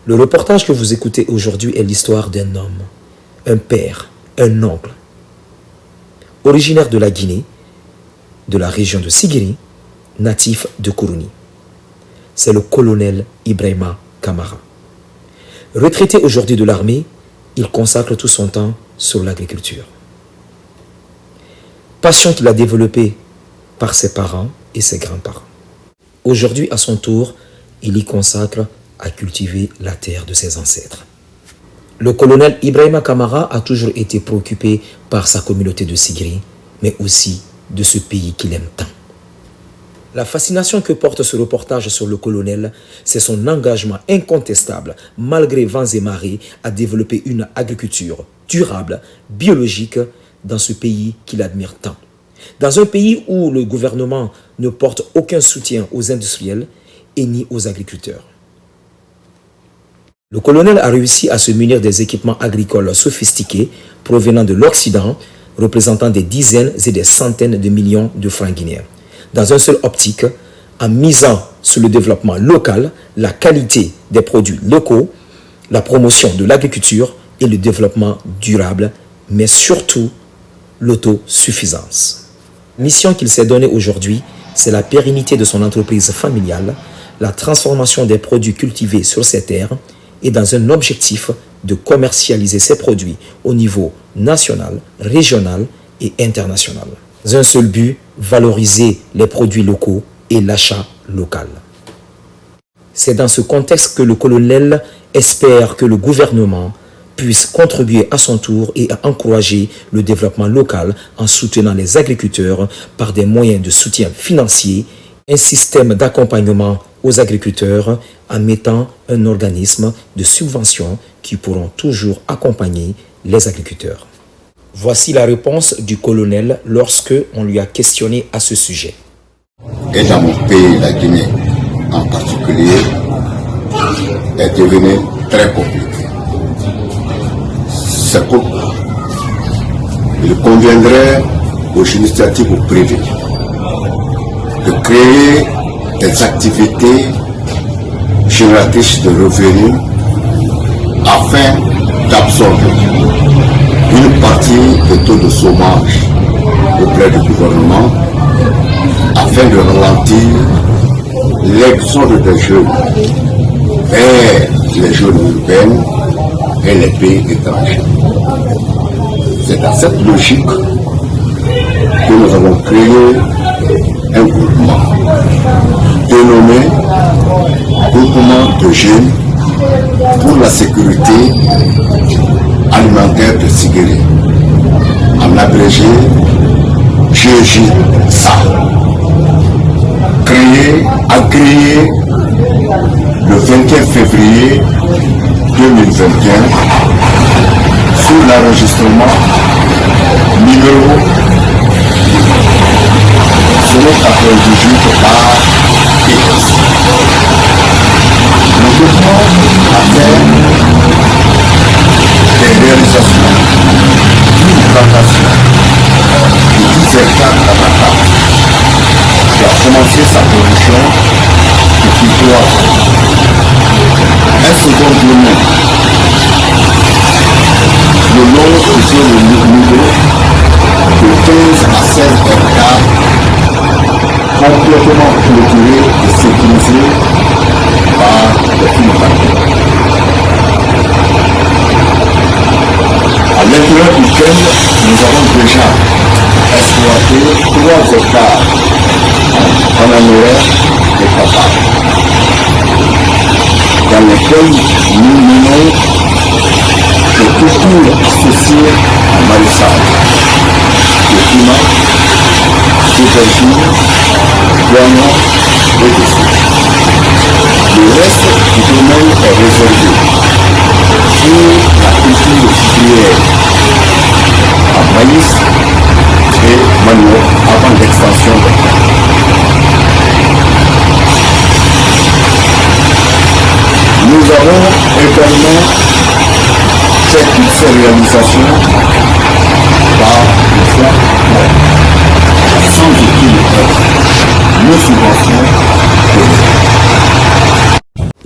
Le reportage que vous écoutez aujourd'hui est l'histoire d'un homme, un père, un oncle, originaire de la Guinée, de la région de Sigiri, natif de Kourouni. C'est le colonel Ibrahima Kamara. Retraité aujourd'hui de l'armée, il consacre tout son temps sur l'agriculture. Passion qu'il a développée par ses parents et ses grands-parents. Aujourd'hui, à son tour, il y consacre à cultiver la terre de ses ancêtres. Le colonel Ibrahima Kamara a toujours été préoccupé par sa communauté de Sigiri, mais aussi de ce pays qu'il aime tant. La fascination que porte ce reportage sur le colonel, c'est son engagement incontestable, malgré vents et marées, à développer une agriculture durable, biologique, dans ce pays qu'il admire tant. Dans un pays où le gouvernement ne porte aucun soutien aux industriels et ni aux agriculteurs. Le colonel a réussi à se munir des équipements agricoles sophistiqués provenant de l'Occident, représentant des dizaines et des centaines de millions de francs guinéens. Dans un seul optique, en misant sur le développement local, la qualité des produits locaux, la promotion de l'agriculture et le développement durable, mais surtout l'autosuffisance. Mission qu'il s'est donnée aujourd'hui, c'est la pérennité de son entreprise familiale, la transformation des produits cultivés sur ses terres et dans un objectif de commercialiser ses produits au niveau national, régional et international. Dans un seul but, valoriser les produits locaux et l'achat local. C'est dans ce contexte que le colonel espère que le gouvernement puisse contribuer à son tour et encourager le développement local en soutenant les agriculteurs par des moyens de soutien financier, un système d'accompagnement aux agriculteurs en mettant un organisme de subvention qui pourront toujours accompagner les agriculteurs. Voici la réponse du colonel lorsque on lui a questionné à ce sujet. Et dans mon pays, la Guinée en particulier, est devenu très compliqué. C'est pourquoi il conviendrait aux initiatives privées de créer des activités génératrices de revenus afin d'absorber une partie des taux de chômage auprès du gouvernement afin de ralentir l'exode des jeunes vers les zones urbaines et les pays étrangers. C'est dans cette logique que nous avons créé un groupement dénommé Groupement de jeunes pour la sécurité alimentaire de Sigiri, en abrégé GJSA, agréé le 21 février 2021 sous l'enregistrement numéro 098 par PS. Le groupement a fait des réalisations d'une plantation de 10 hectares d'Amata qui a commencé sa production depuis 3 ans. Un second domaine, le long était le niveau de 15 à 16 hectares complètement clôturé et sécurisé par les fils bancaires. À l'intérieur duquel nous avons déjà exploité 3 hectares en annuaire de papaye, dans lesquels nous menons des cultures associées en maraîchage, de piment, d'aubergines, d'oignons et de sucre. Le reste du domaine est réservé pour la culture sucrière en maïs et manioc avant l'extension des terres. Nous avons également fait toutes ces réalisations par le fonds propre, sans aucune aide, nos subventions.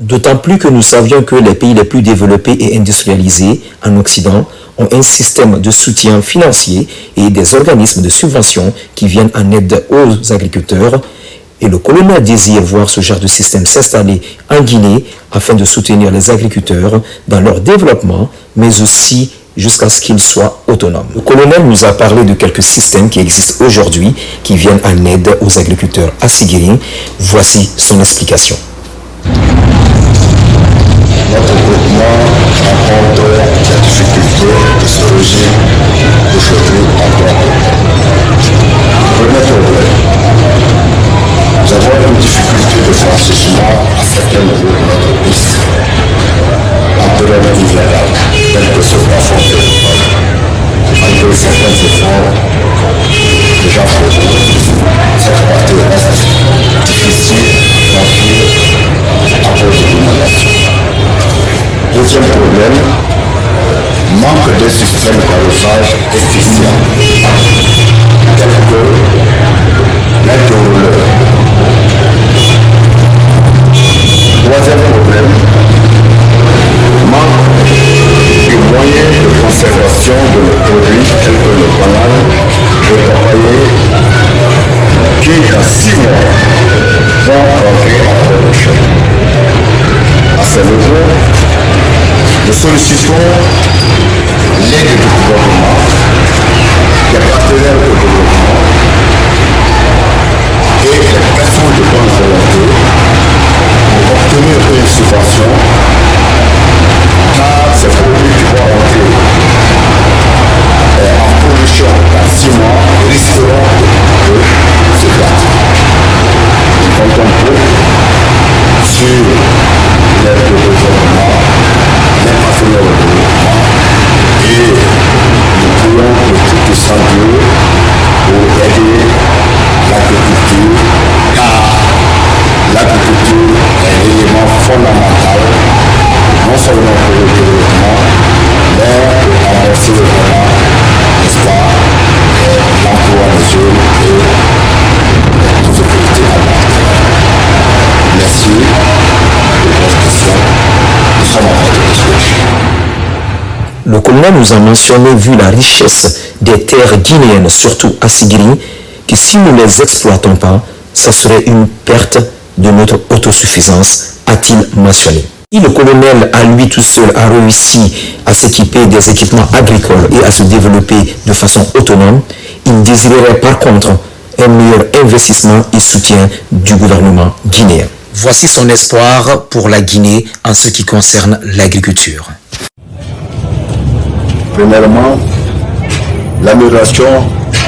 D'autant plus que nous savions que les pays les plus développés et industrialisés en Occident ont un système de soutien financier et des organismes de subvention qui viennent en aide aux agriculteurs. Et le colonel désire voir ce genre de système s'installer en Guinée afin de soutenir les agriculteurs dans leur développement, mais aussi jusqu'à ce qu'ils soient autonomes. Le colonel nous a parlé de quelques systèmes qui existent aujourd'hui qui viennent en aide aux agriculteurs à Sigiri. Voici son explication. Notre groupement rencontre la difficulté de ce régime aujourd'hui en Togo. Premier problème, nous avons une difficulté de franchissement à certains niveaux de notre piste. En période hivernale, tel que ce plafond de malgré certains efforts déjà fournis, cette partie reste difficile à franchir à cause de l'inondation. Deuxième problème, manque de système d'arrosage efficient, tel que l'aide au rouleur. Troisième problème, manque de moyens de conservation de nos produits tels que le banane, le papayer, qui dans 6 mois vont rentrer en production. À ce niveau, nous sollicitons l'aide du gouvernement, des partenaires de développement et les personnes de bonne volonté pour obtenir une subvention, car ces produits qui vont entrer en production dans 6 mois risqueront de se perdre. Nous comptons peu sur l'aide du gouvernement, les partenaires de développement et nous prions le Tout-Puissant Dieu pour aider l'agriculture, car l'agriculture est un élément fondamental non seulement pour le développement, mais pour amorcer vraiment, n'est-ce pas, l'emploi des jeunes et la sécurité alimentaire. Merci de votre question. Nous sommes à votre disposition. Le colonel nous a mentionné, vu la richesse des terres guinéennes, surtout à Sigiri, que si nous ne les exploitons pas, ça serait une perte de notre autosuffisance, a-t-il mentionné. Si le colonel, à lui tout seul, a réussi à s'équiper des équipements agricoles et à se développer de façon autonome, il désirerait par contre un meilleur investissement et soutien du gouvernement guinéen. Voici son espoir pour la Guinée en ce qui concerne l'agriculture. Premièrement, l'amélioration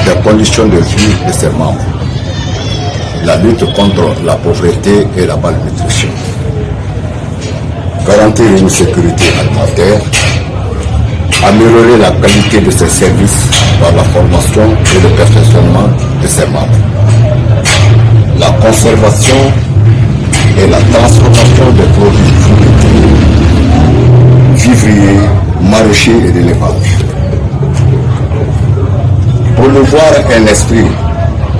des conditions de vie de ses membres, la lutte contre la pauvreté et la malnutrition, garantir une sécurité alimentaire, améliorer la qualité de ses services par la formation et le perfectionnement de ses membres, la conservation et la transformation des produits fruitiers, vivriers, maraîchers et d'élevage. Promouvoir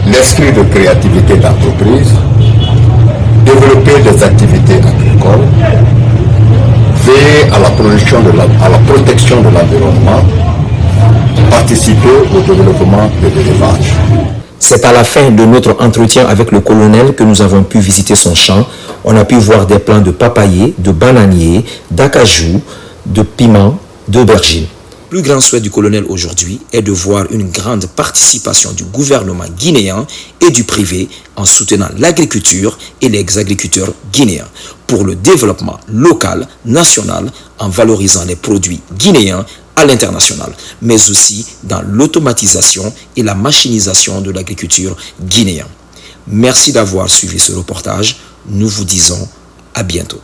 l'esprit de créativité d'entreprise, développer des activités agricoles, veiller à la protection de l'environnement, participer au développement de l'élevage. C'est à la fin de notre entretien avec le colonel que nous avons pu visiter son champ. On a pu voir des plants de papayer, de bananier, d'acajou, de piment, d'aubergine. Le plus grand souhait du colonel aujourd'hui est de voir une grande participation du gouvernement guinéen et du privé en soutenant l'agriculture et les agriculteurs guinéens pour le développement local, national, en valorisant les produits guinéens à l'international, mais aussi dans l'automatisation et la machinisation de l'agriculture guinéenne. Merci d'avoir suivi ce reportage. Nous vous disons à bientôt.